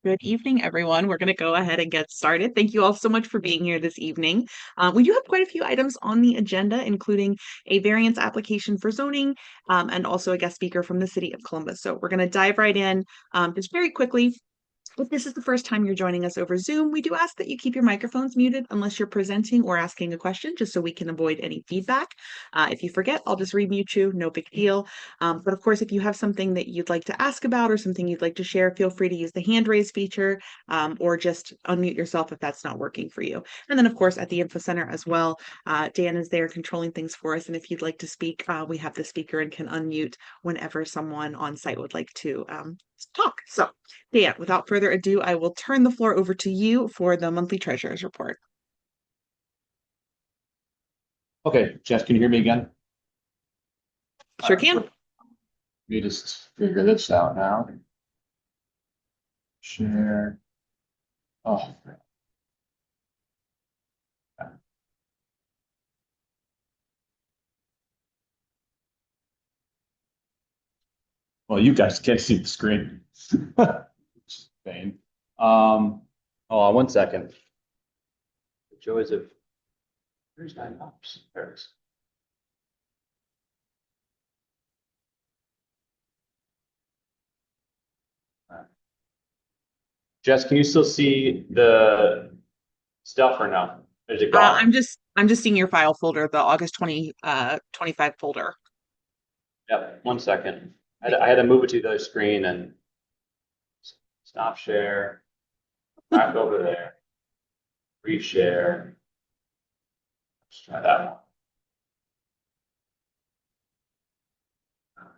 Good evening, everyone. We're going to go ahead and get started. Thank you all so much for being here this evening. We do have quite a few items on the agenda, including a variance application for zoning and also a guest speaker from the city of Columbus. So we're going to dive right in just very quickly. If this is the first time you're joining us over Zoom, we do ask that you keep your microphones muted unless you're presenting or asking a question, just so we can avoid any feedback. If you forget, I'll just remute you, no big deal. But of course, if you have something that you'd like to ask about or something you'd like to share, feel free to use the hand raise feature or just unmute yourself if that's not working for you. And then, of course, at the Info Center as well, Dan is there controlling things for us. And if you'd like to speak, we have the speaker and can unmute whenever someone on site would like to talk. So, Dan, without further ado, I will turn the floor over to you for the monthly treasurer's report. Okay, Jess, can you hear me again? Sure can. Let me just figure this out now. Share. Oh. Well, you guys can't see the screen. Pain. Oh, 1 second. The joys of there's 9 hours. There it is. Jess, can you still see the stuff or no? Is it I'm gone? just seeing your file folder, the August 25 folder. Yep, 1 second. I had to move it to the other screen and stop share. Back over there. Reshare. Let's try that one.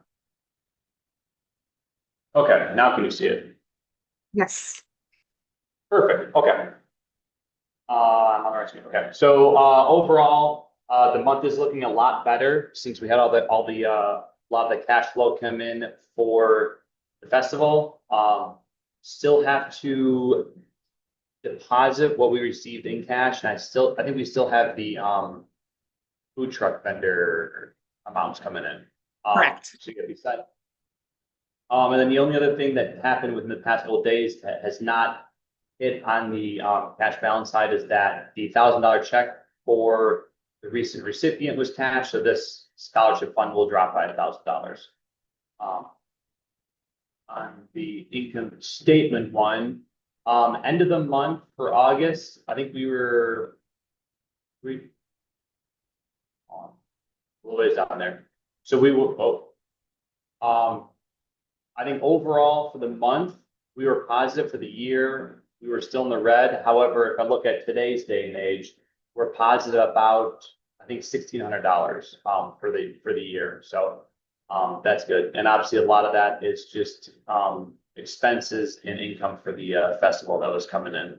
Okay, now can you see it? Yes. Perfect. Okay. I'm on the right screen. Okay. So overall, the month is looking a lot better since we had a lot of the cash flow come in for the festival. Still have to deposit what we received in cash, and I think we still have the food truck vendor amounts coming in. Correct. So you get beside. And then the only other thing that happened within the past couple of days that has not hit on the cash balance side is that the $1,000 check for the recent recipient was cashed, so this scholarship fund will drop by $1,000. On the income statement one, end of the month for August, I think we were a little ways down there. So we will, I think overall for the month, we were positive. For the year, we were still in the red. However, if I look at today's day and age, we're positive about, I think, $1,600 for the year. So that's good. And obviously a lot of that is just expenses and income for the festival that was coming in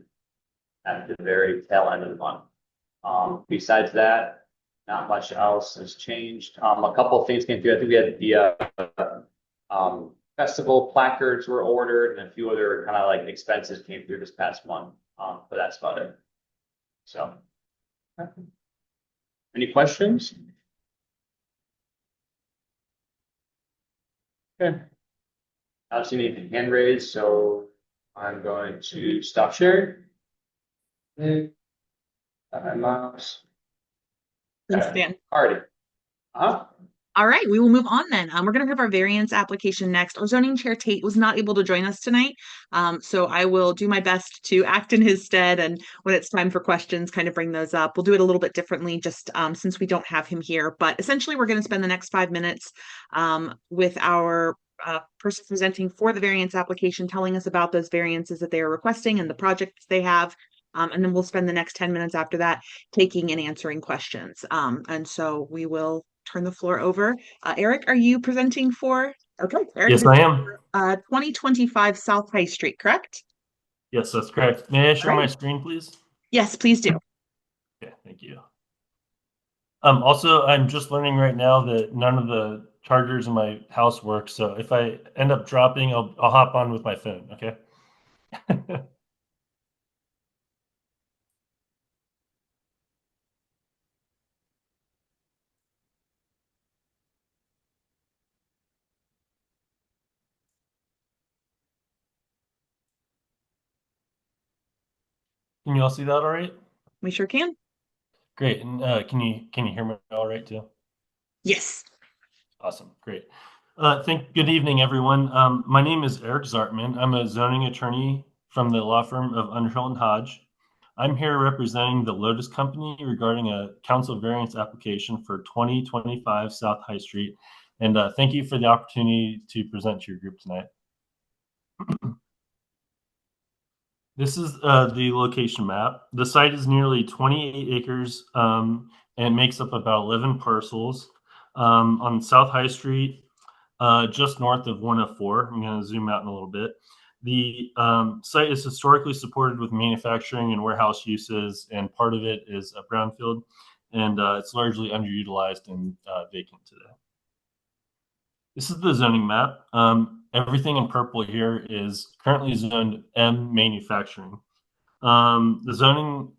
at the very tail end of the month. Besides that, not much else has changed. A couple of things came through. I think we had the festival placards were ordered and a few other kind of like expenses came through this past month. But that's about it. So, any questions? Okay. I don't see any hand raised, so I'm going to stop sharing. My mouse. Thanks, Okay. Dan. Alrighty. Uh-huh. All right, we will move on then. We're going to have our variance application next. Our zoning chair, Tate, was not able to join us tonight. So I will do my best to act in his stead. And when it's time for questions, kind of bring those up. We'll do it a little bit differently just since we don't have him here. But essentially, we're going to spend the next 5 minutes with our person presenting for the variance application, telling us about those variances that they are requesting and the projects they have. And then we'll spend the next 10 minutes after that taking and answering questions. And so we will turn the floor over. Eric, are you presenting for? Okay, Eric, Yes, this I is am. 2025 South High Street, correct? Yes, that's correct. May I All share my right. screen, please? Yes, please do. Okay, thank you. Also, I'm just learning right now that none of the chargers in my house work. So if I end up dropping, I'll hop on with my phone. Okay. Can you all see that all right? We sure can. Great. And can you hear me all right too? Yes. Awesome. Great. Good evening, everyone. My name is Eric Zartman. I'm a zoning attorney from the law firm of Underhill and Hodge. I'm here representing the Lotus Company regarding a council variance application for 2025 South High Street. And thank you for the opportunity to present to your group tonight. This is the location map. The site is nearly 28 acres and makes up about 11 parcels on South High Street, just north of 104. I'm going to zoom out in a little bit. The site is historically supported with manufacturing and warehouse uses, and part of it is a brownfield, and it's largely underutilized and vacant today. This is the zoning map. Everything in purple here is currently zoned M manufacturing. The zoning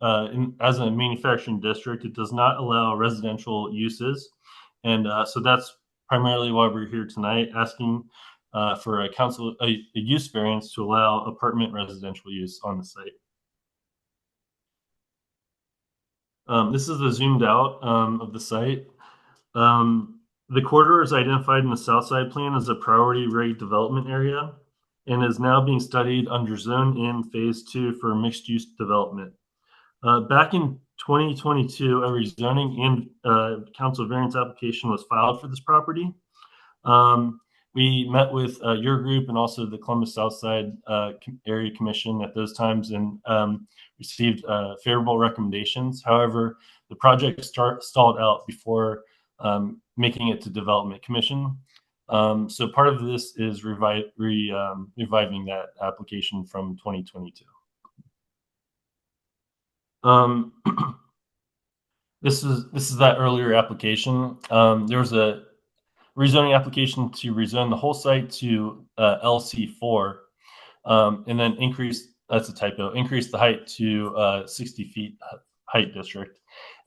as a manufacturing district, it does not allow residential uses. And so that's primarily why we're here tonight, asking for a use variance to allow apartment residential use on the site. This is the zoomed out of the site. The corridor is identified in the south side plan as a priority rate development area and is now being studied under Zone N Phase 2 for mixed use development. Back in 2022, a rezoning and council variance application was filed for this property. We met with your group and also the Columbus Southside Area Commission at those times and received favorable recommendations. However, the project stalled out before making it to Development Commission. So part of this is reviving that application from 2022. This is that earlier application. There was a rezoning application to rezone the whole site to LC4, and then that's a typo, increase the height to 60 feet height district.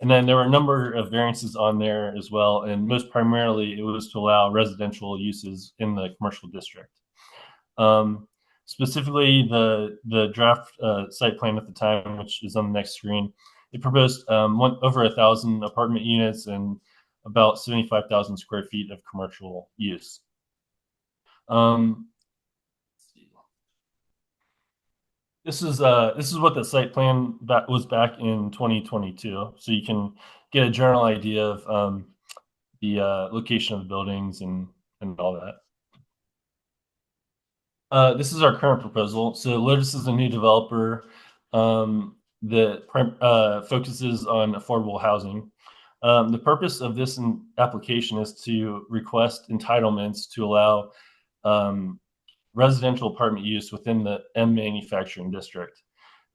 And then there were a number of variances on there as well, and most primarily it was to allow residential uses in the commercial district. Specifically, the draft site plan at the time, which is on the next screen, it proposed over 1,000 apartment units and about 75,000 square feet of commercial use. This is what the site plan that was back in 2022, so you can get a general idea of the location of the buildings and all that. This is our current proposal. So Lotus is a new developer that focuses on affordable housing. The purpose of this application is to request entitlements to allow residential apartment use within the M manufacturing district.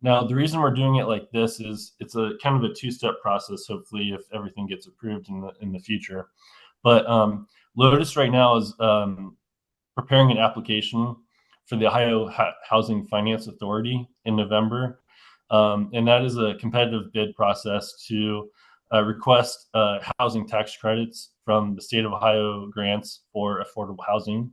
Now, the reason we're doing it like this is it's a kind of a two-step process, hopefully, if everything gets approved in the future. But Lotus right now is preparing an application for the Ohio Housing Finance Authority in November. And that is a competitive bid process to request housing tax credits from the state of Ohio grants for affordable housing.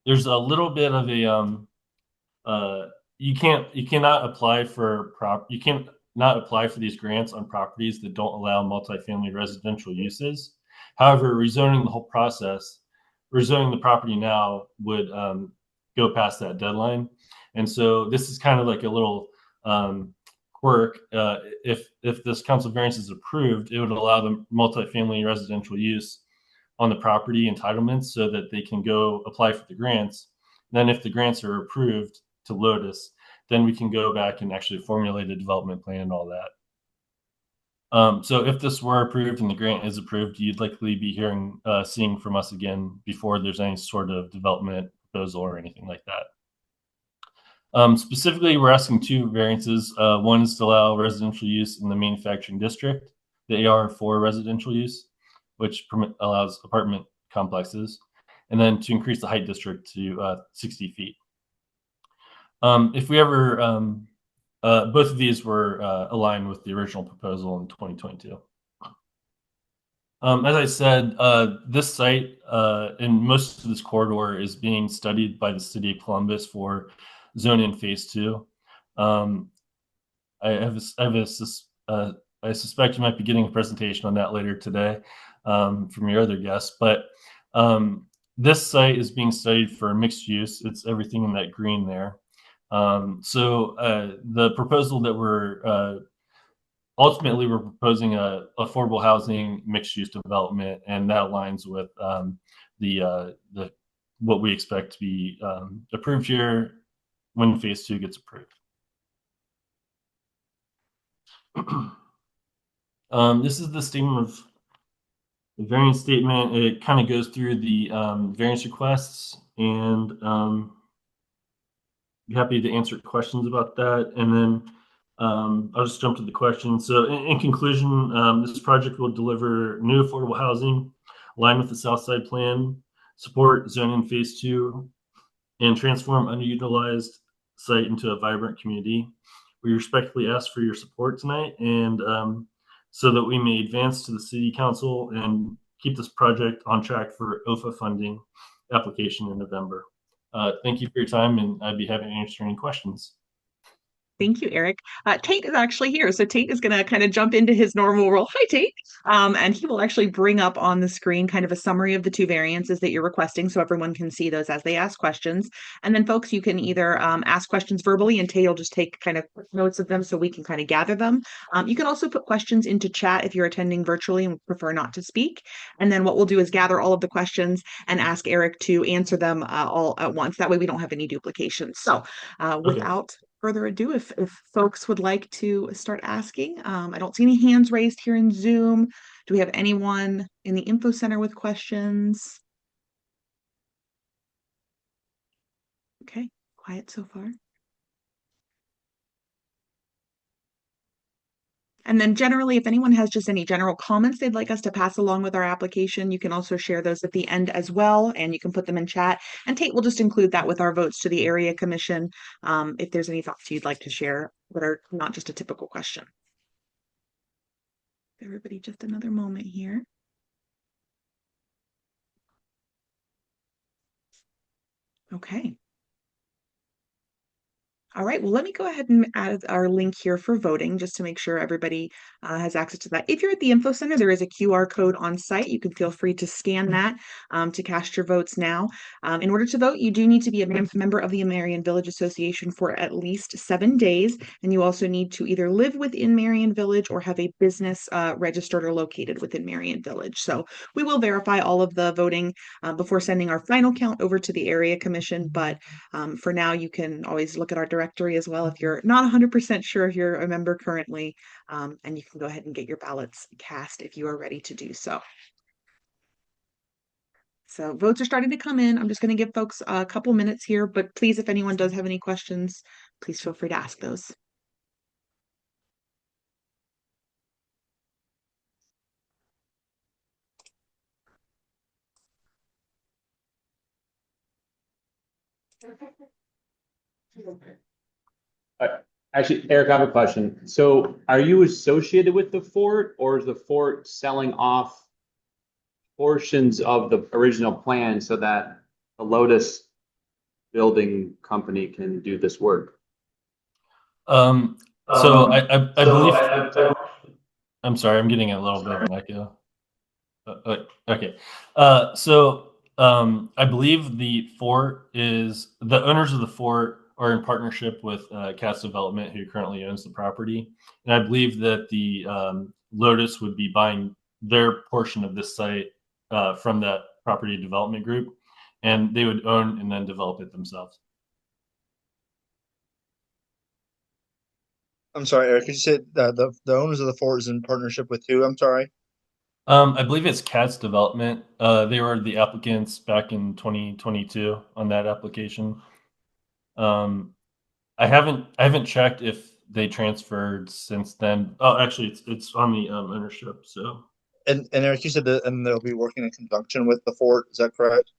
There's a little bit of a you cannot apply for these grants on properties that don't allow multifamily residential uses. However, rezoning the property now would go past that deadline. And so this is kind of like a little quirk. If this council variance is approved, it would allow the multifamily residential use on the property entitlements so that they can go apply for the grants. Then if the grants are approved to Lotus, then we can go back and actually formulate a development plan and all that. So if this were approved and the grant is approved, you'd likely be seeing from us again before there's any sort of development proposal or anything like that. Specifically, we're asking two variances. One is to allow residential use in the manufacturing district, the AR for residential use, which allows apartment complexes, and then to increase the height district to 60 feet. If we ever, both of these were aligned with the original proposal in 2022. As I said, this site and most of this corridor is being studied by the city of Columbus for Zone N Phase 2. I suspect you might be getting a presentation on that later today from your other guests. But this site is being studied for mixed use. It's everything in that green there. The proposal that we're proposing a affordable housing mixed use development, and that aligns with the what we expect to be approved here when phase 2 gets approved. This is the variance statement. It kind of goes through the variance requests, and be happy to answer questions about that. And then I'll just jump to the questions. So in conclusion, this project will deliver new affordable housing aligned with the Southside Plan, support zoning phase 2, and transform underutilized site into a vibrant community. We respectfully ask for your support tonight, and so that we may advance to the City Council and keep this project on track for OFA funding application in November. Thank you for your time, and I'd be happy to answer any questions. Thank you, Eric. Tate is actually here. So Tate is going to kind of jump into his normal role. Hi, Tate. And he will actually bring up on the screen kind of a summary of the two variances that you're requesting so everyone can see those as they ask questions. And then, folks, you can either ask questions verbally, and Tate will just take kind of quick notes of them so we can kind of gather them. You can also put questions into chat if you're attending virtually and prefer not to speak. And then what we'll do is gather all of the questions and ask Eric to answer them all at once. That way we don't have any duplication. So without further ado, if folks would like to start asking, I don't see any hands raised here in Zoom. Do we have anyone in the info center with questions? Okay, quiet so far. And then generally, if anyone has just any general comments they'd like us to pass along with our application, you can also share those at the end as well, and you can put them in chat. And Tate will just include that with our votes to the area commission if there's any thoughts you'd like to share that are not just a typical question. Everybody, just another moment here. Okay. All right, well, let me go ahead and add our link here for voting just to make sure everybody has access to that. If you're at the info center, there is a QR code on site. You can feel free to scan that to cast your votes now. In order to vote, you do need to be a member of the Merion Village Association for at least 7 days. And you also need to either live within Merion Village or have a business registered or located within Merion Village. So we will verify all of the voting before sending our final count over to the area commission. But for now, you can always look at our directory as well if you're not 100% sure if you're a member currently, and you can go ahead and get your ballots cast if you are ready to do so. So votes are starting to come in. I'm just going to give folks a couple minutes here, but please, if anyone does have any questions, please feel free to ask those. Actually, Eric, I have a question. So are you associated with the fort, or is the fort selling off portions of the original plan so that the Lotus building company can do this work? So I believe, I'm sorry, I'm getting a little bit of an echo. Okay. I believe the owners of the fort are in partnership with Cast Development, who currently owns the property. And I believe that the Lotus would be buying their portion of this site from that property development group, and they would own and then develop it themselves. I'm sorry, Eric. You said the owners of the fort is in partnership with who? I'm sorry. I believe it's Cats Development. They were the applicants back in 2022 on that application. I haven't checked if they transferred since then. Oh, actually, it's on the ownership. So. And Eric, you said and they'll be working in conjunction with the fort. Is that correct?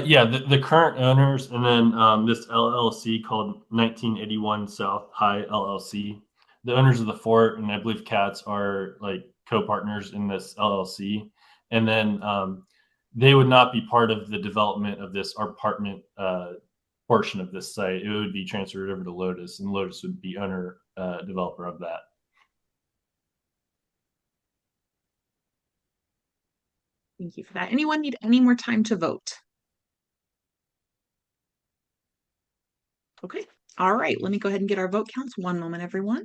Yeah, the current owners, and then this LLC called 1981 South High LLC. The owners of the fort, and I believe Cats are like co-partners in this LLC, and then they would not be part of the development of this apartment portion of this site. It would be transferred over to Lotus, and Lotus would be owner developer of that. Thank you for that. Anyone need any more time to vote? Okay. All right. Let me go ahead and get our vote counts. One moment, everyone.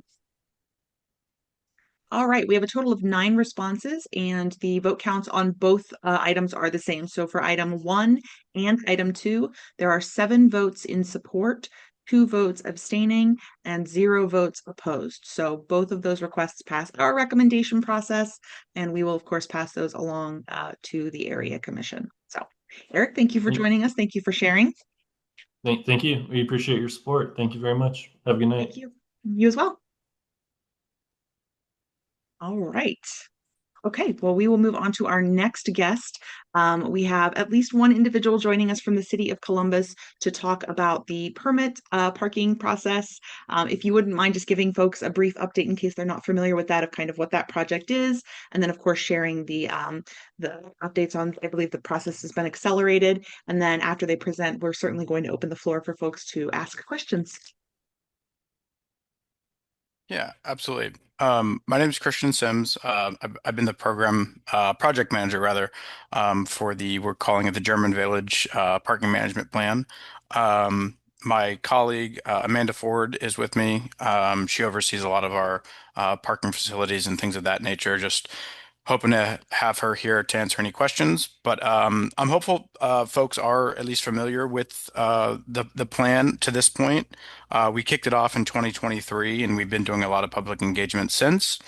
All right, we have a total of 9 responses, and the vote counts on both items are the same. So for item 1 and item 2, there are 7 votes in support, 2 votes abstaining, and 0 votes opposed. So both of those requests pass our recommendation process, and we will, of course, pass those along to the area commission. So, Eric, thank you for joining us. Thank you for sharing. Thank you. We appreciate your support. Thank you very much. Have a good night. Thank you. You as well. All right. Okay, well, we will move on to our next guest. We have at least one individual joining us from the city of Columbus to talk about the permit parking process. If you wouldn't mind just giving folks a brief update in case they're not familiar with that, of kind of what that project is, and then of course sharing the updates on, I believe the process has been accelerated, and then after they present, we're certainly going to open the floor for folks to ask questions. Yeah, absolutely. My name is Christian Sims. I've been the program project manager rather for we're calling it the German Village parking management plan. My colleague Amanda Ford is with me. She oversees a lot of our parking facilities and things of that nature. Just hoping to have her here to answer any questions. But I'm hopeful folks are at least familiar with the plan to this point. We kicked it off in 2023, and we've been doing a lot of public engagement since.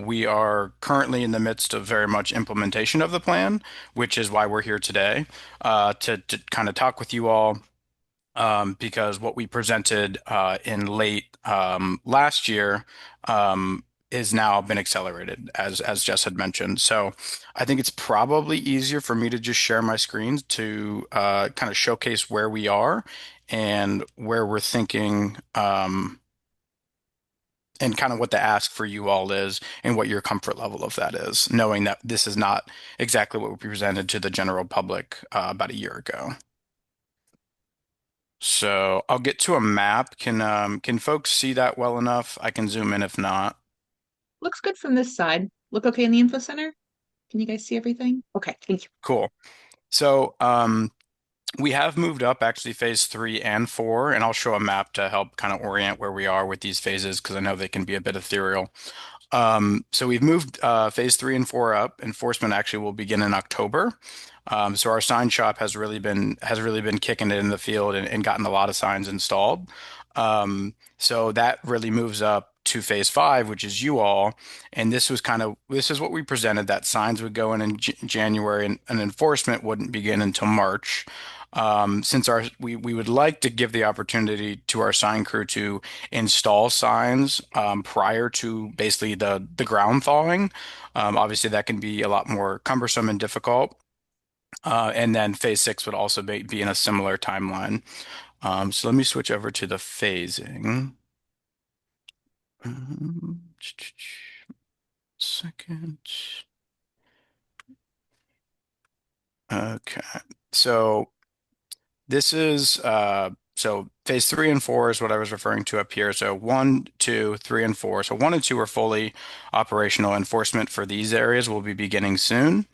We are currently in the midst of very much implementation of the plan, which is why we're here today to kind of talk with you all because what we presented in late last year is now been accelerated, as Jess had mentioned. So I think it's probably easier for me to just share my screen to kind of showcase where we are and where we're thinking and kind of what the ask for you all is and what your comfort level of that is, knowing that this is not exactly what we presented to the general public about a year ago. So I'll get to a map. Can folks see that well enough? I can zoom in if not. Looks good from this side. Look okay in the info center? Can you guys see everything? Okay, thank you. Cool. So we have moved up actually phase 3 and 4, and I'll show a map to help kind of orient where we are with these phases because I know they can be a bit ethereal. So we've moved phase 3 and 4 up. Enforcement actually will begin in October. So our sign shop has really been kicking it in the field and gotten a lot of signs installed. So that really moves up to phase 5, which is you all. And this is what we presented, that signs would go in January and enforcement wouldn't begin until March. Since we would like to give the opportunity to our sign crew to install signs prior to basically the ground thawing. Obviously, that can be a lot more cumbersome and difficult. And then phase 6 would also be in a similar timeline. So let me switch over to the phasing. Second. Okay. So this is so phase 3 and 4 is what I was referring to up here. So 1, 2, 3, and 4. So 1 and 2 are fully operational. Enforcement for these areas will be beginning soon.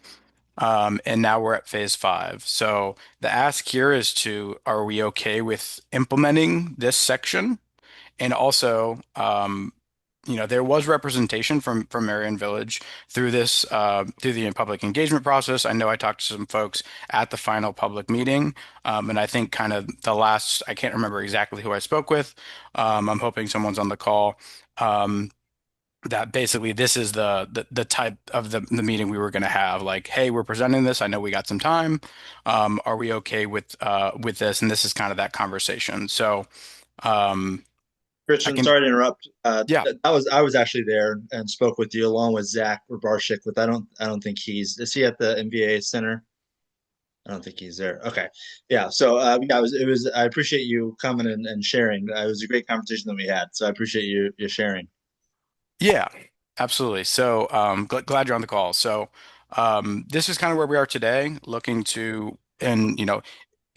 And now we're at phase 5. So the ask here is are we okay with implementing this section? And also, there was representation from Merion Village through through the public engagement process. I know I talked to some folks at the final public meeting, and I think kind of I can't remember exactly who I spoke with. I'm hoping someone's on the call. That basically this is the type of the meeting we were going to have. Like, hey, we're presenting this. I know we got some time. Are we okay with this? And this is kind of that conversation. So, I Christian, can, sorry to interrupt. yeah. I was actually there and spoke with you along with Zach Rabarchik, but I don't think is he at the MVA Center? I don't think he's there. Okay. Yeah. So yeah, I appreciate you coming and sharing. It was a great conversation that we had. So I appreciate you sharing. Yeah, absolutely. So glad you're on the call. So this is kind of where we are today, looking to, and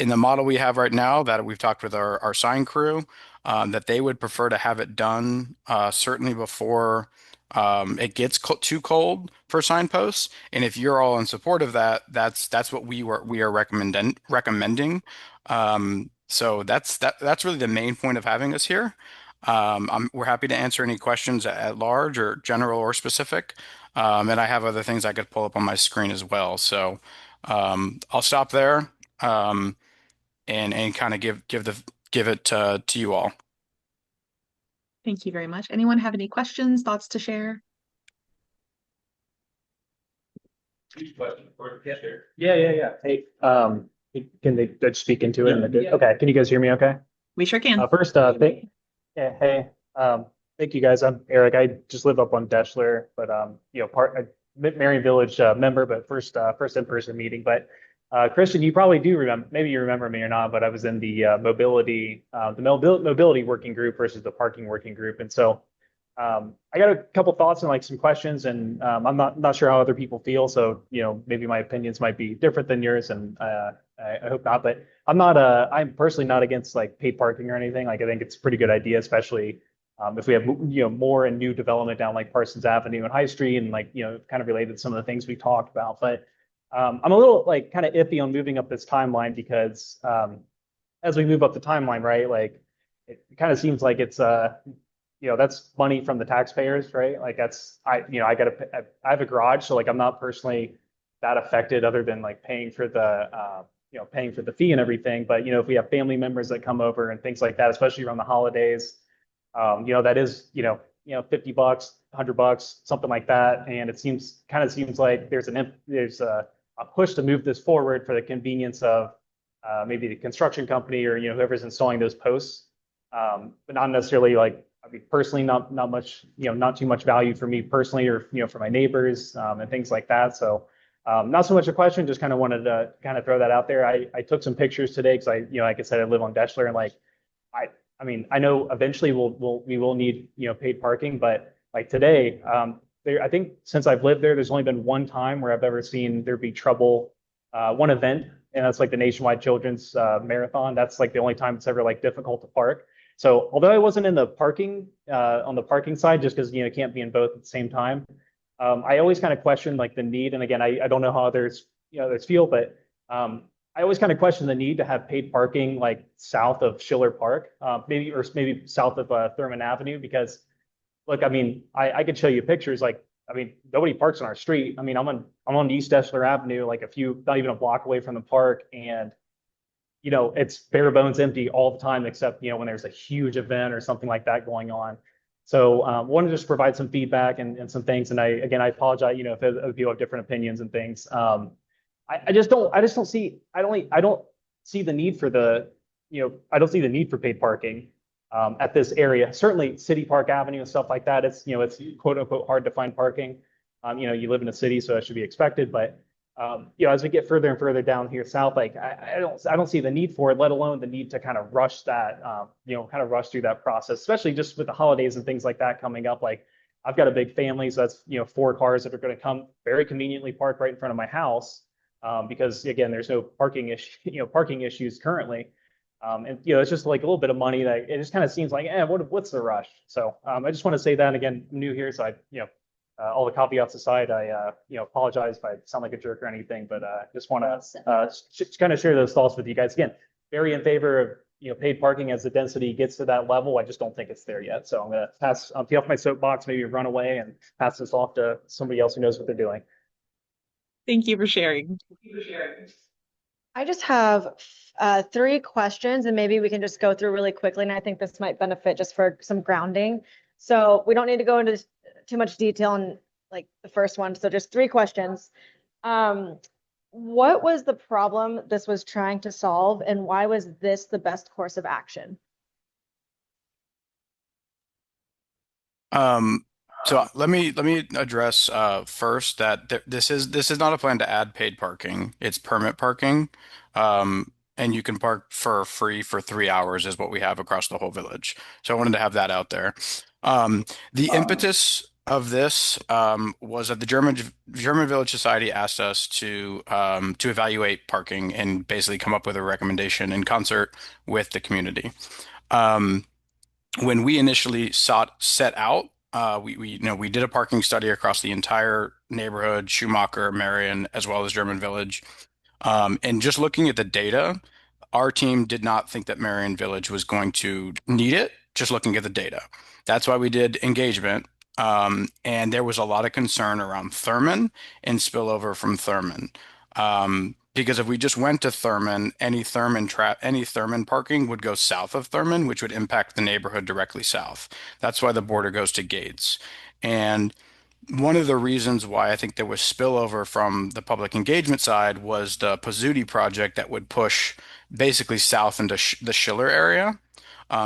in the model we have right now that we've talked with our sign crew, that they would prefer to have it done certainly before it gets too cold for signposts. And if you're all in support of that, that's what we are recommending. So that's really the main point of having us here. We're happy to answer any questions at large or general or specific. And I have other things I could pull up on my screen as well. So I'll stop there and kind of give it to you all. Thank you very much. Anyone have any questions, thoughts to share? Huge question for Yeah. sure. Yeah. Hey, can they just speak into it? Yeah. Okay. Can you guys hear me okay? We sure can. First, yeah, hey, thank you guys. I'm Eric. I just live up on Deschler, but Merion Village member, but first in-person meeting. But Christian, you probably do remember, maybe you remember me or not, but I was in the mobility working group versus the parking working group, and so I got a couple thoughts and like some questions, and I'm not sure how other people feel, so maybe my opinions might be different than yours, and I hope not. But I'm personally not against like paid parking or anything. Like I think it's a pretty good idea, especially if we have more and new development down like Parsons Avenue and High Street, and like kind of related to some of the things we talked about. But I'm a little like kind of iffy on moving up this timeline because as we move up the timeline, right, like it kind of seems like it's that's money from the taxpayers, right? Like I have a garage, so like I'm not personally that affected other than like paying for the fee and everything. But if we have family members that come over and things like that, especially around the holidays, that is, $50, $100, something like that. And it seems like there's a push to move this forward for the convenience of maybe the construction company or whoever's installing those posts, but not necessarily like I mean personally not much not too much value for me personally or for my neighbors and things like that. So not so much a question, just kind of wanted to kind of throw that out there. I took some pictures today because like I said, I live on Deschler, and like I I mean I know eventually we will need paid parking, but like today I think since I've lived there, there's only been one time where I've ever seen there be trouble, one event, and that's like the Nationwide Children's Marathon. That's like the only time it's ever like difficult to park. So although I wasn't in the parking on the parking side, just because you can't be in both at the same time, I always kind of question like the need. And again, I don't know how others feel, but I always kind of question the need to have paid parking like south of Schiller Park, maybe south of Thurman Avenue, because look, I mean, I could show you pictures. Like, I mean, nobody parks on our street. I mean, I'm on East Deschler Avenue, like not even a block away from the park, and it's bare bones empty all the time, except when there's a huge event or something like that going on. So, wanted to just provide some feedback and some things. And I apologize, if other people have different opinions and things. I just don't see, I don't see the need for I don't see the need for paid parking at this area. Certainly City Park Avenue and stuff like that. It's quote unquote hard to find parking. You live in a city, so it should be expected. But as we get further and further down here south, like I don't see the need for it, let alone the need to kind of rush that, kind of rush through that process, especially just with the holidays and things like that coming up. Like I've got a big family, so that's 4 cars that are going to come very conveniently park right in front of my house, because again, there's no parking issues currently. And it's just like a little bit of money that it just kind of seems like, what's the rush? So I just want to say that again, I'm new here, so all the caveats aside, I apologize if I sound like a jerk or anything, but just want to kind of share those thoughts with you guys. Again, very in favor of paid parking as the density gets to that level. I just don't think it's there yet. So I'm going to tee off my soapbox, maybe run away and pass this off to somebody else who knows what they're doing. Thank you for sharing. I just have 3 questions, and maybe we can just go through really quickly. And I think this might benefit just for some grounding. So we don't need to go into too much detail on like the first one. So just 3 questions. What was the problem this was trying to solve, and why was this the best course of action? So let me address first that this is not a plan to add paid parking. It's permit parking, and you can park for free for 3 hours is what we have across the whole village. So I wanted to have that out there. The impetus of this was that the German Village Society asked us to evaluate parking and basically come up with a recommendation in concert with the community. Um, when we initially set out, we did a parking study across the entire neighborhood, Schumacher, Merion, as well as German Village. And just looking at the data, our team did not think that Merion Village was going to need it, just looking at the data. That's why we did engagement. And there was a lot of concern around Thurman and spillover from Thurman. Because if we just went to Thurman, any Thurman parking would go south of Thurman, which would impact the neighborhood directly south. That's why the border goes to Gates. And one of the reasons why I think there was spillover from the public engagement side was the Pizzuti project that would push basically south into the Schiller area.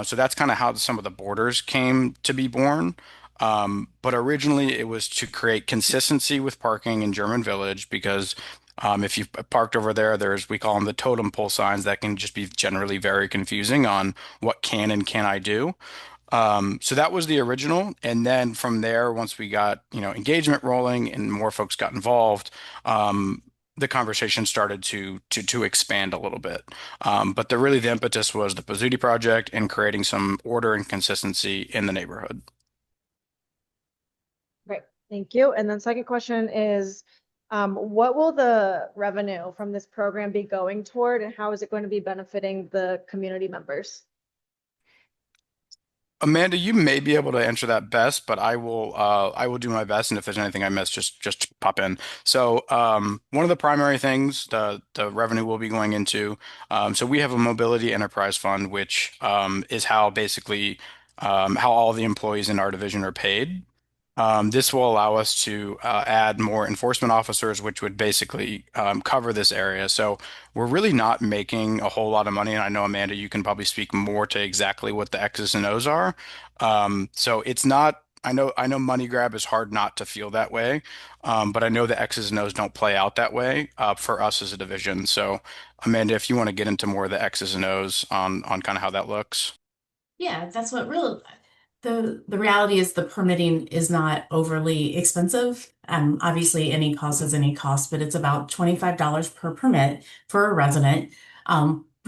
So that's kind of how some of the borders came to be born. But originally it was to create consistency with parking in German Village because if you parked over there, we call them the totem pole signs that can just be generally very confusing on what can and can I do. So that was the original. And then from there, once we got, engagement rolling and more folks got involved, the conversation started to expand a little bit. But the impetus was the Pizzuti project and creating some order and consistency in the neighborhood. Great, thank you. And then second question is, what will the revenue from this program be going toward, and how is it going to be benefiting the community members? Amanda, you may be able to answer that best, but I will do my best, and if there's anything I missed, just pop in. So one of the primary things the revenue will be going into, so we have a mobility enterprise fund, which is how basically how all the employees in our division are paid. This will allow us to add more enforcement officers, which would basically cover this area. So we're really not making a whole lot of money. And I know, Amanda, you can probably speak more to exactly what the X's and O's are. So it's not, I know money grab is hard not to feel that way. But I know the X's and O's don't play out that way for us as a division. So Amanda, if you want to get into more of the X's and O's on kind of how that looks. Yeah, that's what real the reality is the permitting is not overly expensive. Obviously any cost is any cost, but it's about $25 per permit for a resident.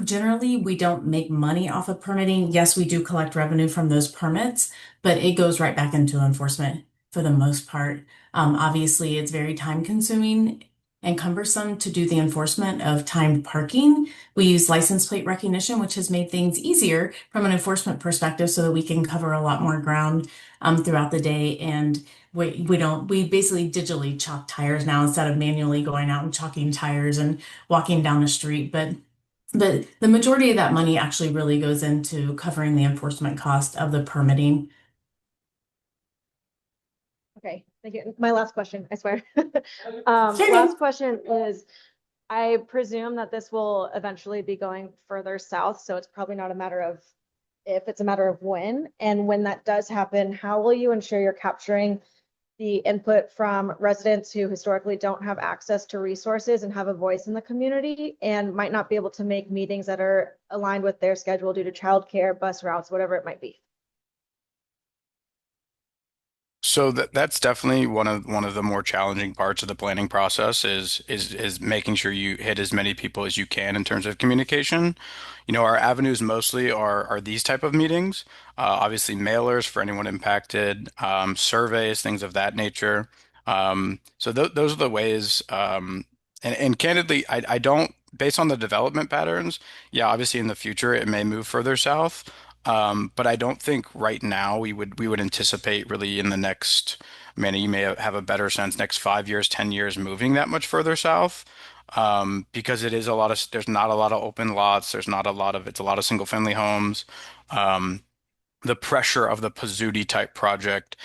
Generally, we don't make money off of permitting. Yes, we do collect revenue from those permits, but it goes right back into enforcement for the most part. Obviously, it's very time consuming and cumbersome to do the enforcement of timed parking. We use license plate recognition, which has made things easier from an enforcement perspective so that we can cover a lot more ground throughout the day. And we basically digitally chalk tires now instead of manually going out and chalking tires and walking down the street. But the majority of that money actually really goes into covering the enforcement cost of the permitting. Okay, thank you. My last question, I swear. Sure. Last question is, I presume that this will eventually be going further south, so it's probably not a matter of if, it's a matter of when. And when that does happen, how will you ensure you're capturing the input from residents who historically don't have access to resources and have a voice in the community and might not be able to make meetings that are aligned with their schedule due to childcare, bus routes, whatever it might be? So that's definitely one of the more challenging parts of the planning process is making sure you hit as many people as you can in terms of communication. Our avenues mostly are these type of meetings. Obviously mailers for anyone impacted, surveys, things of that nature. So those are the ways. And candidly, I don't, based on the development patterns, yeah, obviously in the future it may move further south. But I don't think right now we would anticipate really in the next, Manny, you may have a better sense, next 5 years, 10 years moving that much further south. Because there's not a lot of open lots. It's a lot of single family homes. Um, the pressure of the Pizzuti type project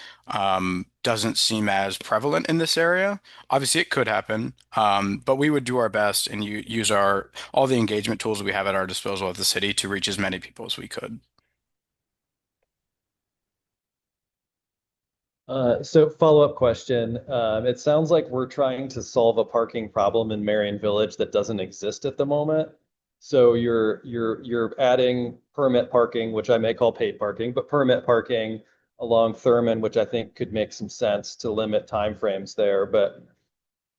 doesn't seem as prevalent in this area. Obviously, it could happen, but we would do our best and use all the engagement tools we have at our disposal at the city to reach as many people as we could. So follow-up question. It sounds like we're trying to solve a parking problem in Merion Village that doesn't exist at the moment. So you're adding permit parking, which I may call paid parking, but permit parking along Thurman, which I think could make some sense to limit timeframes there. But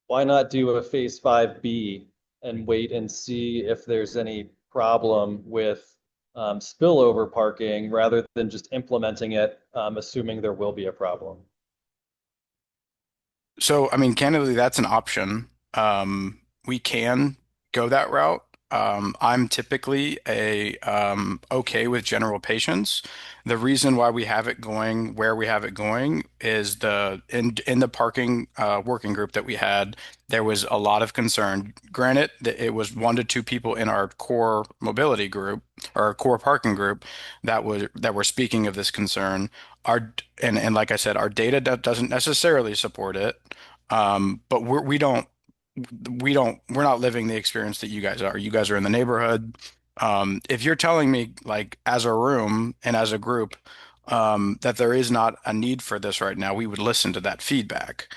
why not do a phase 5B and wait and see if there's any problem with spillover parking rather than just implementing it, assuming there will be a problem? So, I mean, candidly, that's an option. We can go that route. I'm typically okay with general patients. The reason why we have it going where we have it going is in the parking working group that we had, there was a lot of concern. Granted, that it was 1 to 2 people in our core mobility group or our core parking group that were speaking of this concern. And like I said, our data doesn't necessarily support it. But we're not living the experience that you guys are. You guys are in the neighborhood. If you're telling me like as a room and as a group, that there is not a need for this right now, we would listen to that feedback.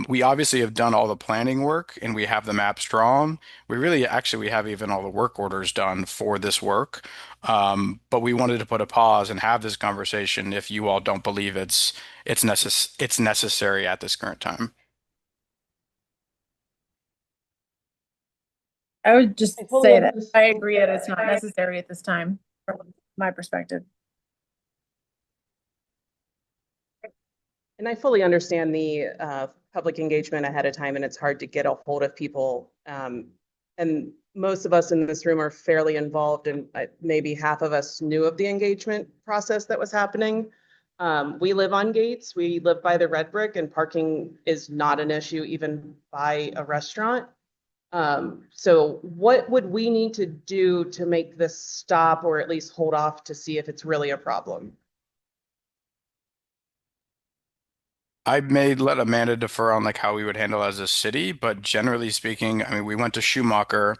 We obviously have done all the planning work and we have the maps drawn. We have even all the work orders done for this work. But we wanted to put a pause and have this conversation if you all don't believe it's necessary at this current time. I would just say that I agree that it's not necessary at this time, from my perspective. And I fully understand the public engagement ahead of time, and it's hard to get a hold of people. And most of us in this room are fairly involved, and maybe half of us knew of the engagement process that was happening. We live on Gates, we live by the Red Brick, and parking is not an issue even by a restaurant. So what would we need to do to make this stop, or at least hold off to see if it's really a problem? I may let Amanda defer on like how we would handle as a city, but generally speaking, I mean, we went to Schumacher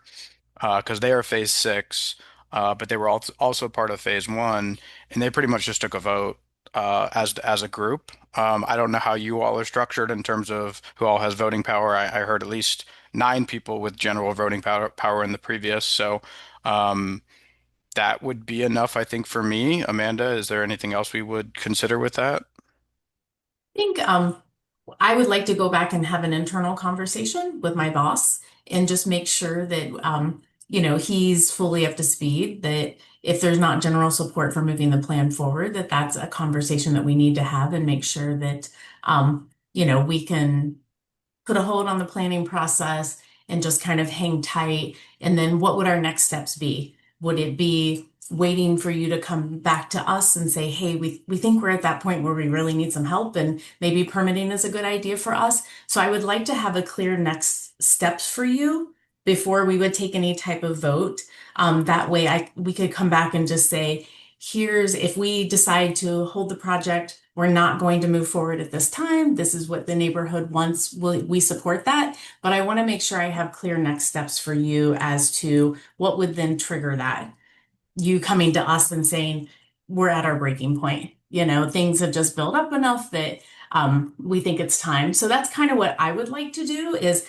because they are phase 6, but they were also part of phase 1, and they pretty much just took a vote as a group. I don't know how you all are structured in terms of who all has voting power. I heard at least 9 people with general voting power in the previous, so that would be enough, I think, for me. Amanda, is there anything else we would consider with that? think I would like to go back and have an internal conversation with my boss and just make sure that he's fully up to speed, that if there's not general support for moving the plan forward, that that's a conversation that we need to have and make sure that we can put a hold on the planning process and just kind of hang tight. And then what would our next steps be? Would it be waiting for you to come back to us and say, hey, we think we're at that point where we really need some help and maybe permitting is a good idea for us? So I would like to have a clear next steps for you before we would take any type of vote. That way we could come back and just say, here's if we decide to hold the project, we're not going to move forward at this time. This is what the neighborhood wants. We support that, but I want to make sure I have clear next steps for you as to what would then trigger that. You coming to us and saying, we're at our breaking point. Things have just built up enough that we think it's time. So that's kind of what I would like to do is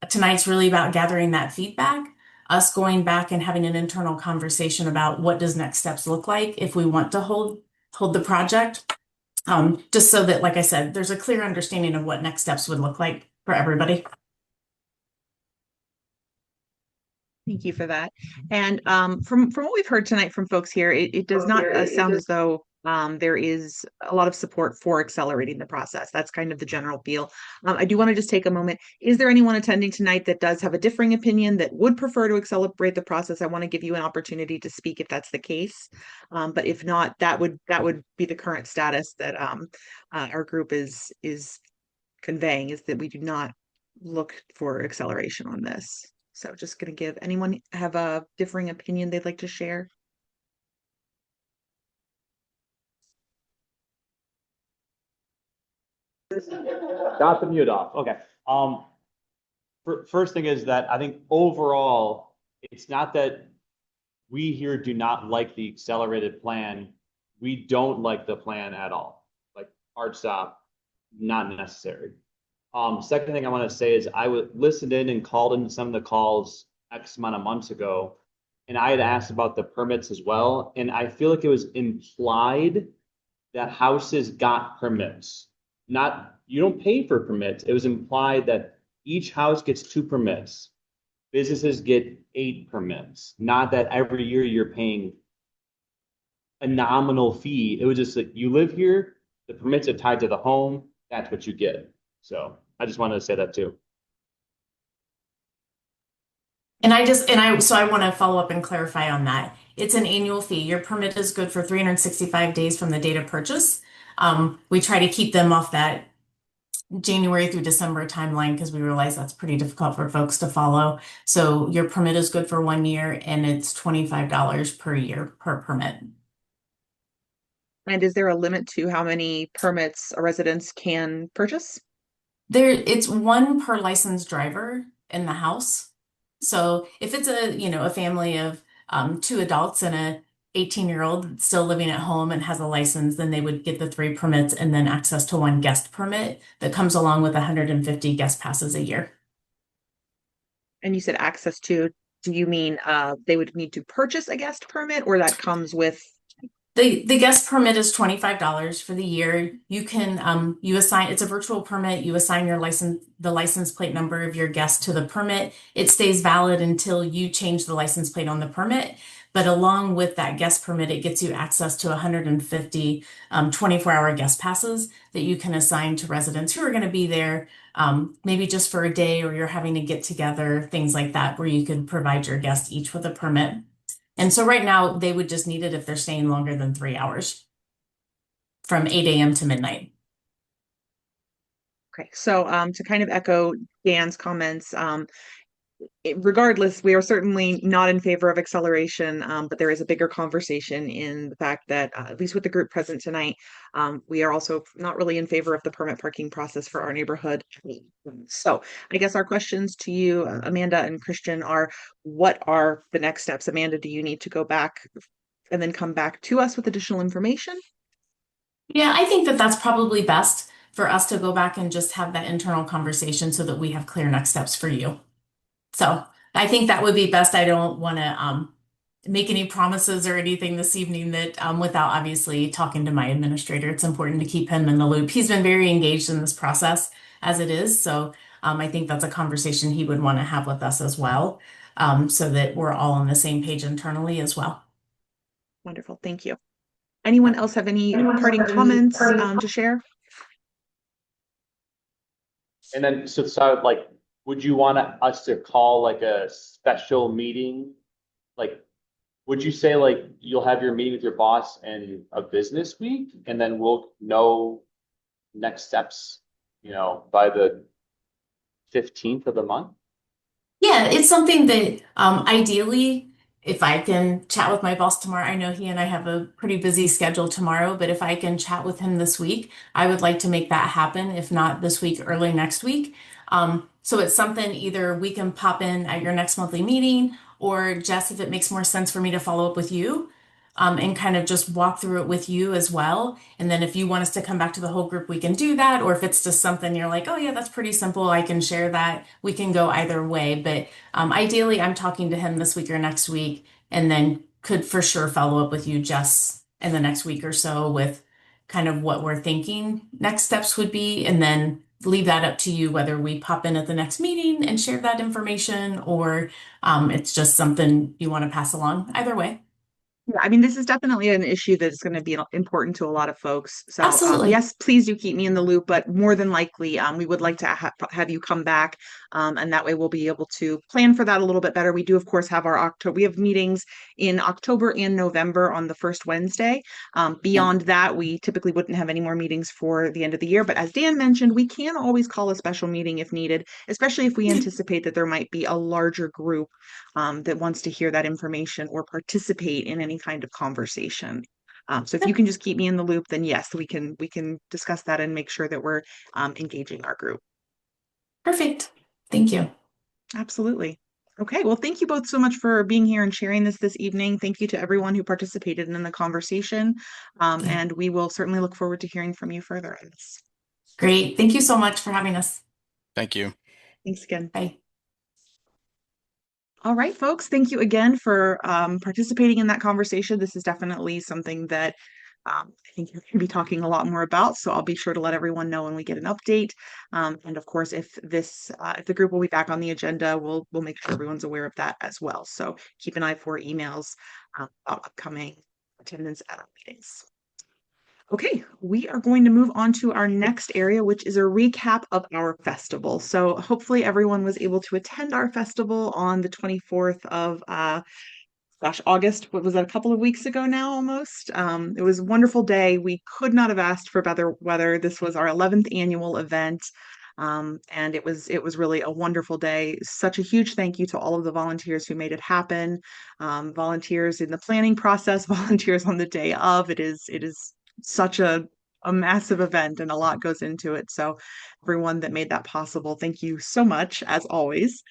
tonight's really about gathering that feedback, us going back and having an internal conversation about what does next steps look like if we want to hold the project. Just so that, like I said, there's a clear understanding of what next steps would look like for everybody. Thank you for that. And from what we've heard tonight from folks here, it does not sound as though there is a lot of support for accelerating the process. That's kind of the general feel. I do want to just take a moment. Is there anyone attending tonight that does have a differing opinion that would prefer to accelerate the process? I want to give you an opportunity to speak if that's the case. But if not, that would be the current status that our group is conveying, is that we do not look for acceleration on this. So just going to give anyone have a differing opinion they'd like to share. Got the mute off. Okay. First thing is that I think overall, it's not that we here do not like the accelerated plan. We don't like the plan at all. Like hard stop, not necessary. Second thing I want to say is I would listened in and called into some of the calls X amount of months ago, and I had asked about the permits as well. And I feel like it was implied that houses got permits. Not, you don't pay for permits. It was implied that each house gets 2 permits. Businesses get 8 permits, not that every year you're paying a nominal fee. It was just like, you live here, the permits are tied to the home, that's what you get. So I just wanted to say that too. So I want to follow up and clarify on that. It's an annual fee. Your permit is good for 365 days from the date of purchase. We try to keep them off that January through December timeline because we realize that's pretty difficult for folks to follow. So your permit is good for 1 year and it's $25 per year per permit. And is there a limit to how many permits a residence can purchase? It's 1 per licensed driver in the house. So if it's a family of 2 adults and a 18-year-old still living at home and has a license, then they would get the 3 permits and then access to 1 guest permit that comes along with 150 guest passes a year. And you said access to, do you mean they would need to purchase a guest permit, or that comes with? The guest permit is $25 for the year. You can you assign, it's a virtual permit. You assign the license plate number of your guest to the permit. It stays valid until you change the license plate on the permit. But along with that guest permit, it gets you access to 150 24-hour guest passes that you can assign to residents who are going to be there maybe just for a day, or you're having to get together, things like that, where you could provide your guests each with a permit. And so right now they would just need it if they're staying longer than 3 hours from 8 a.m. to midnight. Okay, so to kind of echo Dan's comments, regardless, we are certainly not in favor of acceleration, but there is a bigger conversation in the fact that, at least with the group present tonight, we are also not really in favor of the permit parking process for our neighborhood. So I guess our questions to you, Amanda and Christian, are what are the next steps? Amanda, do you need to go back and then come back to us with additional information? Yeah, I think that that's probably best for us to go back and just have that internal conversation so that we have clear next steps for you. So I think that would be best. I don't want to make any promises or anything this evening that without obviously talking to my administrator. It's important to keep him in the loop. He's been very engaged in this process as it is. So I think that's a conversation he would want to have with us as well, so that we're all on the same page internally as well. Wonderful, thank you. Anyone else have any parting comments to share? And then, so like, would you want us to call like a special meeting? Like, would you say like you'll have your meeting with your boss in a business week and then we'll know next steps, by the 15th of the month? Yeah, it's something that ideally, if I can chat with my boss tomorrow, I know he and I have a pretty busy schedule tomorrow, but if I can chat with him this week, I would like to make that happen, if not this week, early next week. So it's something either we can pop in at your next monthly meeting, or Jess, if it makes more sense for me to follow up with you and kind of just walk through it with you as well. And then if you want us to come back to the whole group, we can do that. Or if it's just something you're like, oh yeah, that's pretty simple, I can share that. We can go either way. But ideally, I'm talking to him this week or next week, and then could for sure follow up with you, Jess, in the next week or so with kind of what we're thinking next steps would be, and then leave that up to you whether we pop in at the next meeting and share that information, or it's just something you want to pass along. Either way. Yeah, I mean, this is definitely an issue that's going to be important to a lot of folks. So, Absolutely. yes, please do keep me in the loop, but more than likely, we would like to have you come back, and that way we'll be able to plan for that a little bit better. We do, of course, have we have meetings in October and November on the first Wednesday. Beyond that, we typically wouldn't have any more meetings for the end of the year. But as Dan mentioned, we can always call a special meeting if needed, especially if we anticipate that there might be a larger group that wants to hear that information or participate in any kind of conversation. So if you can just keep me in the loop, then yes, we can discuss that and make sure that we're engaging our group. Perfect. Thank you. Absolutely. Okay, well, thank you both so much for being here and sharing this evening. Thank you to everyone who participated in the conversation. And we will certainly look forward to hearing from you further on this. Great. Thank you so much for having us. Thank you. Thanks again. Bye. All right, folks, thank you again for participating in that conversation. This is definitely something that I think you're going to be talking a lot more about. So I'll be sure to let everyone know when we get an update. And of course, if the group will be back on the agenda, we'll make sure everyone's aware of that as well. So keep an eye for emails about upcoming attendance at our meetings. Okay, we are going to move on to our next area, which is a recap of our festival. So hopefully everyone was able to attend our festival on the 24th of August. What was that, a couple of weeks ago now almost? It was a wonderful day. We could not have asked for better weather. This was our 11th annual event. And it was really a wonderful day. Such a huge thank you to all of the volunteers who made it happen. Volunteers in the planning process, volunteers on the day of. It is such a massive event and a lot goes into it. So everyone that made that possible, thank you so much as always.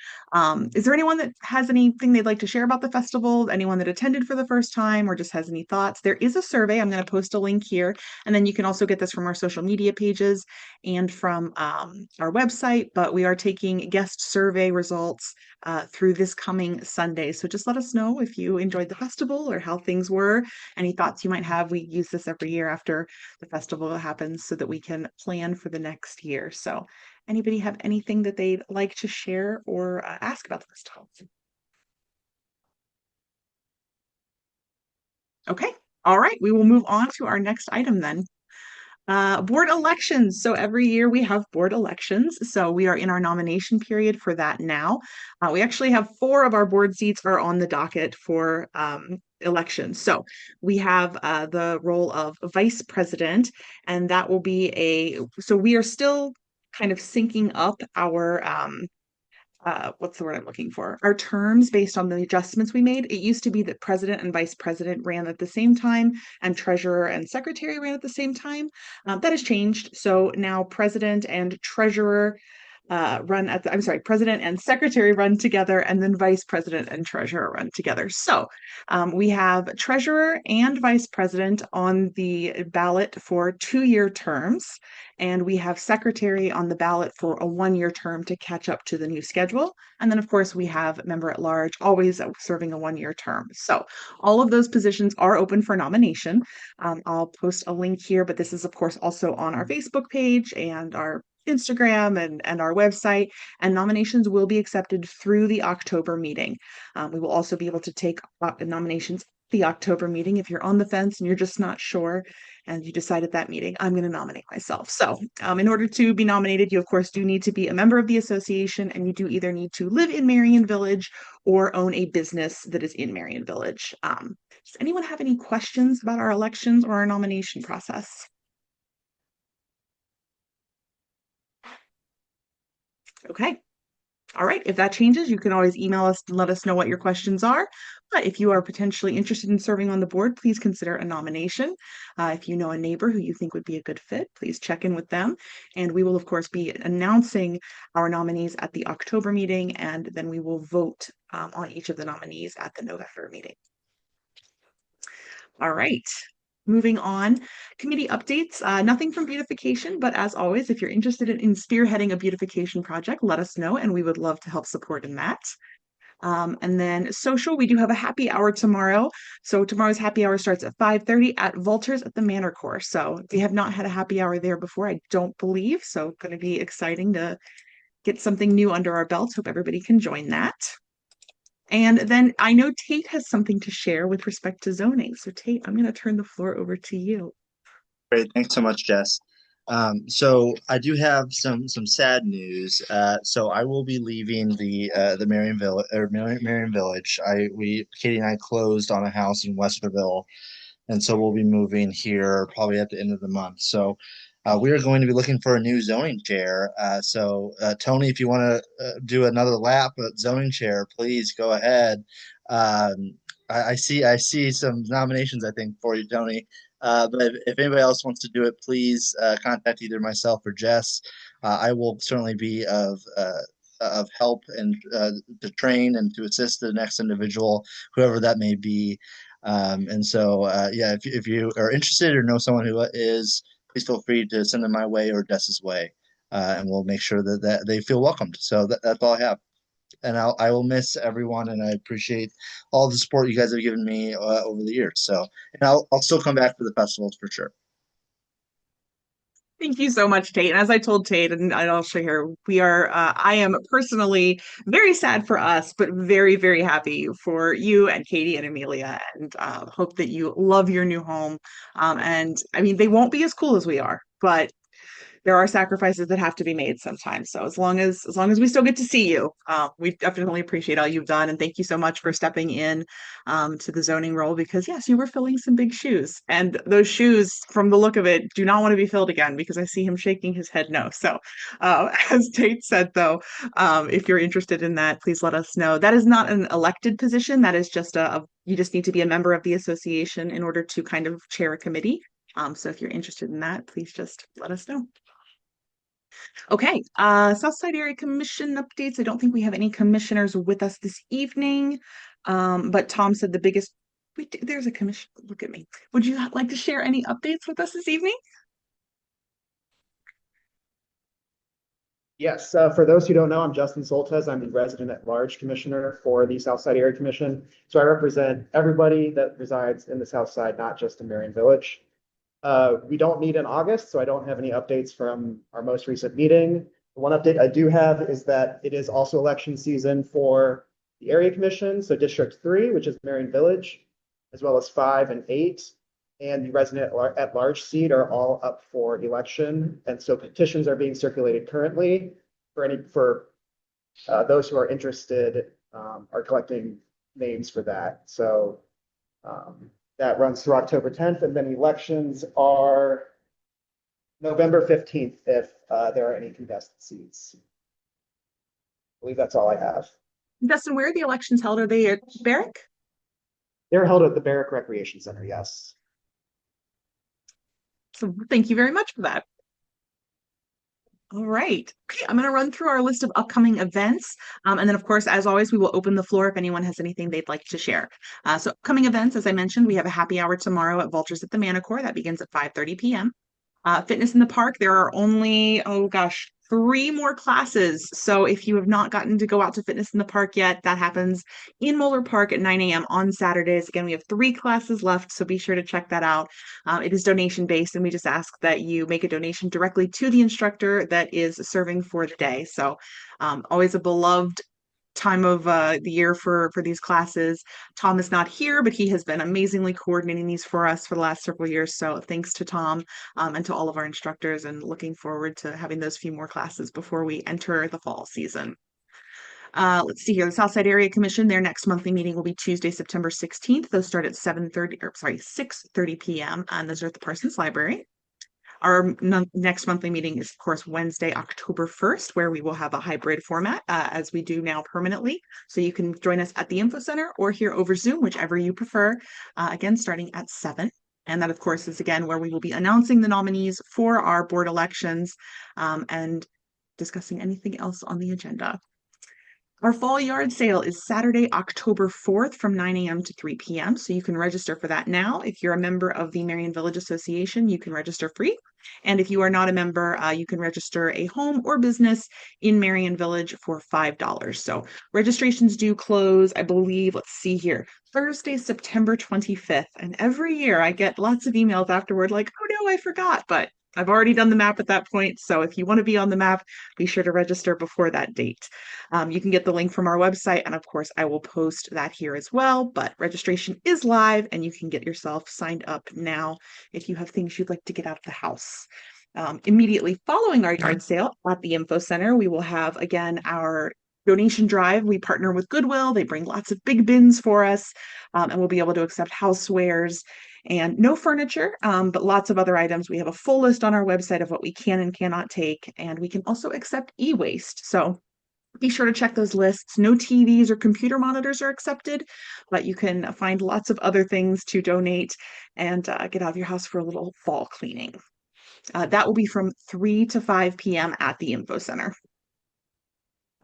Is there anyone that has anything they'd like to share about the festival? Anyone that attended for the first time or just has any thoughts? There is a survey. I'm going to post a link here, and then you can also get this from our social media pages and from our website. But we are taking guest survey results through this coming Sunday. So just let us know if you enjoyed the festival or how things were, any thoughts you might have. We use this every year after the festival happens so that we can plan for the next year. So anybody have anything that they'd like to share or ask about the festival? Okay. All right. We will move on to our next item then. Board elections. So every year we have board elections. So we are in our nomination period for that now. We actually have 4 of our board seats are on the docket for elections. So we have the role of vice president, and that will be so we are still kind of syncing up our what's the word I'm looking for? Our terms based on the adjustments we made. It used to be that president and vice president ran at the same time, and treasurer and secretary ran at the same time. That has changed. So now president and treasurer president and secretary run together, and then vice president and treasurer run together. So we have treasurer and vice president on the ballot for 2-year terms, and we have secretary on the ballot for a 1-year term to catch up to the new schedule. And then, of course, we have member at large, always serving a 1-year term. So all of those positions are open for nomination. I'll post a link here, but this is, of course, also on our Facebook page and our Instagram and our website, and nominations will be accepted through the October meeting. We will also be able to take nominations at the October meeting. If you're on the fence and you're just not sure and you decide at that meeting, I'm going to nominate myself. So in order to be nominated, you of course do need to be a member of the association, and you do either need to live in Merion Village or own a business that is in Merion Village. Does anyone have any questions about our elections or our nomination process? Okay. All right. If that changes, you can always email us and let us know what your questions are. But if you are potentially interested in serving on the board, please consider a nomination. If you know a neighbor who you think would be a good fit, please check in with them. And we will, of course, be announcing our nominees at the October meeting, and then we will vote on each of the nominees at the November meeting. All right. Moving on, committee updates, nothing from beautification, but as always, if you're interested in spearheading a beautification project, let us know, and we would love to help support in that. And then social, we do have a happy hour tomorrow. So tomorrow's happy hour starts at 5:30 at Vultures at the Manor Course. So we have not had a happy hour there before, I don't believe. So going to be exciting to get something new under our belts. Hope everybody can join that. And then I know Tate has something to share with respect to zoning. So Tate, I'm going to turn the floor over to you. Great, thanks so much, Jess. So I do have some sad news. So I will be leaving the Merion Village or Merion Village. Katie and I closed on a house in Westerville, and so we'll be moving here probably at the end of the month. So we are going to be looking for a new zoning chair. Tony, if you want to do another lap at zoning chair, please go ahead. I see some nominations, I think, for you, Tony. But if anybody else wants to do it, please contact either myself or Jess. I will certainly be of help and to train and to assist the next individual, whoever that may be. If you are interested or know someone who is, please feel free to send them my way or Jess's way, and we'll make sure that they feel welcomed. So that's all I have. and I will miss everyone, and I appreciate all the support you guys have given me over the years. So, and I'll still come back for the festivals for sure. Thank you so much, Tate. And as I told Tate, and I'll share, I am personally very sad for us, but very, very happy for you and Katie and Amelia, and hope that you love your new home. And I mean, they won't be as cool as we are, but there are sacrifices that have to be made sometimes. So as long as we still get to see you, we definitely appreciate all you've done, and thank you so much for stepping in to the zoning role, because yes, you were filling some big shoes, and those shoes, from the look of it, do not want to be filled again, because I see him shaking his head no. So as Tate said, though, if you're interested in that, please let us know. That is not an elected position. That is just you just need to be a member of the association in order to kind of chair a committee. So if you're interested in that, please just let us know. Okay, Southside Area Commission updates. I don't think we have any commissioners with us this evening. But Tom said the biggest, wait, there's a commission, look at me. Would you like to share any updates with us this evening? Yes, for those who don't know, I'm Justin Soltez. I'm the resident at large commissioner for the Southside Area Commission. So I represent everybody that resides in the South Side, not just in Merion Village. We don't meet in August, so I don't have any updates from our most recent meeting. The one update I do have is that it is also election season for the area commission. So District 3, which is Merion Village, as well as 5 and 8, and the resident at large seat are all up for election. And so petitions are being circulated currently for those who are interested, are collecting names for that. So that runs through October 10th, and then elections are November 15th if there are any contested seats. I believe that's all I have. Dustin, where are the elections held? Are they at Barrick? They're held at the Barrick Recreation Center, yes. So thank you very much for that. All right. Okay, I'm going to run through our list of upcoming events. And then, of course, as always, we will open the floor if anyone has anything they'd like to share. So upcoming events, as I mentioned, we have a happy hour tomorrow at Vultures at the Manicore. That begins at 5:30 p.m. Fitness in the Park, there are only, oh gosh, 3 more classes. So if you have not gotten to go out to Fitness in the Park yet, that happens in Moeller Park at 9 a.m. on Saturdays. Again, we have 3 classes left, so be sure to check that out. It is donation based, and we just ask that you make a donation directly to the instructor that is serving for the day. So always a beloved time of the year for these classes. Tom is not here, but he has been amazingly coordinating these for us for the last several years. So thanks to Tom and to all of our instructors, and looking forward to having those few more classes before we enter the fall season. Let's see here. The Southside Area Commission, their next monthly meeting will be Tuesday, September 16th. Those start at 6:30 p.m. and those are at the Parsons Library. Our next monthly meeting is, of course, Wednesday, October 1st, where we will have a hybrid format as we do now permanently. So you can join us at the Info Center or here over Zoom, whichever you prefer, again, starting at 7. And that, of course, is again where we will be announcing the nominees for our board elections and discussing anything else on the agenda. Our fall yard sale is Saturday, October 4th from 9 a.m. to 3 p.m. So you can register for that now. If you're a member of the Merion Village Association, you can register free. And if you are not a member, you can register a home or business in Merion Village for $5. So registrations do close, I believe, let's see here, Thursday, September 25th. And every year I get lots of emails afterward like, oh no, I forgot. But I've already done the map at that point. So if you want to be on the map, be sure to register before that date. You can get the link from our website, and of course, I will post that here as well. But registration is live, and you can get yourself signed up now if you have things you'd like to get out of the house. Immediately following our yard sale at the Info Center, we will have again our donation drive. We partner with Goodwill. They bring lots of big bins for us, and we'll be able to accept housewares and no furniture, but lots of other items. We have a full list on our website of what we can and cannot take, and we can also accept e-waste. So be sure to check those lists. No TVs or computer monitors are accepted, but you can find lots of other things to donate and get out of your house for a little fall cleaning. That will be from 3 to 5 p.m. at the Info Center.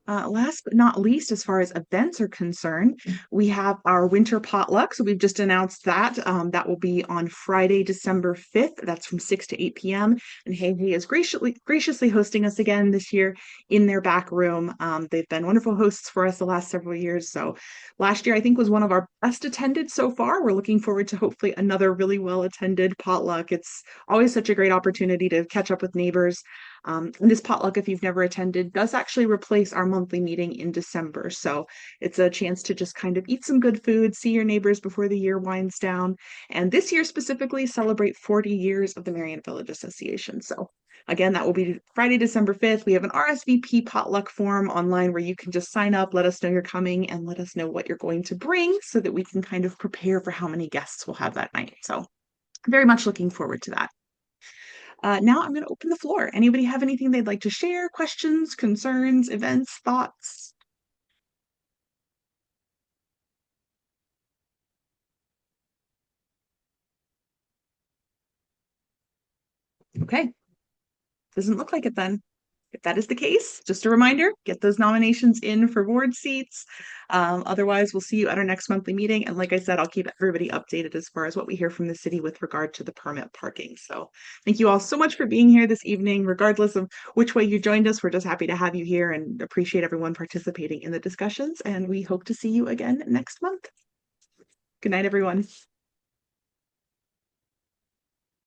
Last but not least, as far as events are concerned, we have our winter potluck. So we've just announced that. That will be on Friday, December 5th. That's from 6 to 8 p.m. And Hey Hey is graciously hosting us again this year in their back room. They've been wonderful hosts for us the last several years. So last year, I think, was one of our best attended so far. We're looking forward to hopefully another really well attended potluck. It's always such a great opportunity to catch up with neighbors. And this potluck, if you've never attended, does actually replace our monthly meeting in December. So it's a chance to just kind of eat some good food, see your neighbors before the year winds down. And this year specifically, celebrate 40 years of the Merion Village Association. So again, that will be Friday, December 5th. We have an RSVP potluck form online where you can just sign up, let us know you're coming, and let us know what you're going to bring so that we can kind of prepare for how many guests we'll have that night. So very much looking forward to that. Now I'm going to open the floor. Anybody have anything they'd like to share? Questions, concerns, events, thoughts? Okay, doesn't look like it then. If that is the case, just a reminder, get those nominations in for board seats. Otherwise, we'll see you at our next monthly meeting. And like I said, I'll keep everybody updated as far as what we hear from the city with regard to the permit parking. So thank you all so much for being here this evening. Regardless of which way you joined us, we're just happy to have you here and appreciate everyone participating in the discussions. And we hope to see you again next month. Good night, everyone.